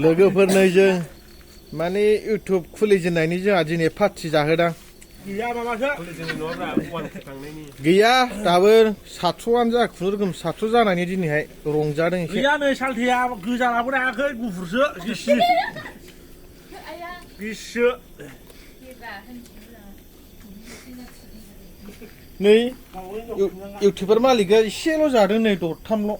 लोगोफोर नैजों माने इउटुब खुलिजेननायनि जोंहा दिनै पार्टि जाहोदां गैया दाबो 700आनो जा खुनुरुखुम 700 जानायनि दिनैहाय रंजादों एसे गैया नै सालथेया गोजानाबो हायाखै गुफुरसो गिसि नै इउटुबार मालिकआ एसेल' जादों नै दरथामल'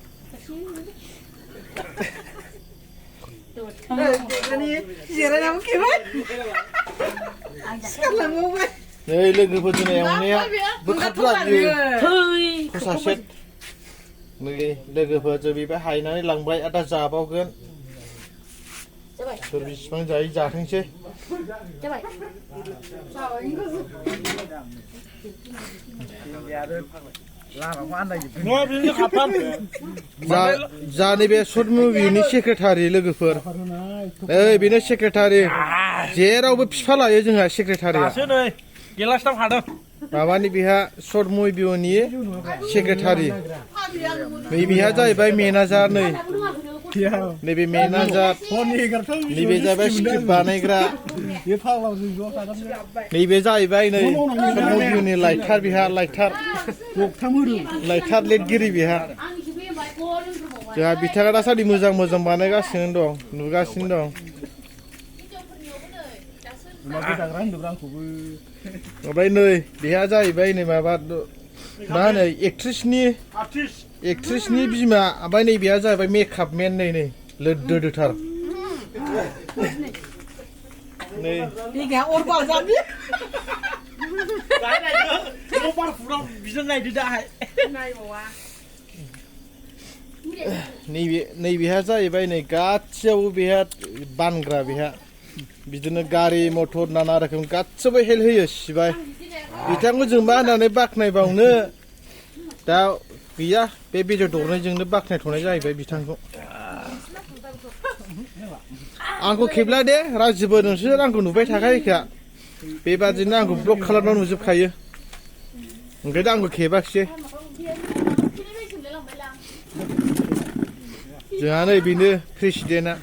नै लोगोफोर दिनै एवनाया बोखारफ्लायो खसासे नै लोगोफोर जों बेबो हायनानै लांबाय आदा जाबावगोन सोर बिसिबां जायो जाथोंसै जा नैबे शर्ट मुभिनि सेक्रेटारि लोगोफोर ओइ बेनो सेक्रेटारि जेरावबो बिफा लायो जोंहा सेक्रेटारिया गेलासथाम हादों माबानि बेहा शर्ट मुभिनि सेक्रेटारि नैबेहा जाहैबाय मेनेजार नैबे मेनेजार नैबे जाहैबाय स्क्रिप्ट बानायग्रा नैबे जाहैबाय नै शर्ट मुभिनि लाइटार बेहा लाइटार लिरगिरि बेहा जोंहा बिथाङा दासान्दि मोजां मोजां बानायगासिनो दं नुगासिनो दं ओमफ्राय नै बेहा जाहैबाय नै माबा मा होनो एक्ट्रिसनि बिमा ओमफ्राय नै बेहा जाहैबाय मेकआप मेन नै लोदोदोथार नै नैबेहा जाहैबाय नै गासैयावबो बेहा बानग्रा बेहा बिदिनो गारि मटर नाना रोखोम गासैबो हेल्प होयो सिबाय बिथांखौ जों मा होननानै बाख्नायबावनो दा गैया बे बेदर दरनायजोंनो बाख्नायथ'नाय जाहैबाय बिथांखौ आंखौ खेबला दे राजिबो नोंसोर आंखौ नुबाय थाखायोखा बेबादिनो आंखौ ब्लक खालामना नुजोबखायो ओंखायनो आंखौ खेबाखिसै जोंहा नै बेनो प्रेसिडेन्टआ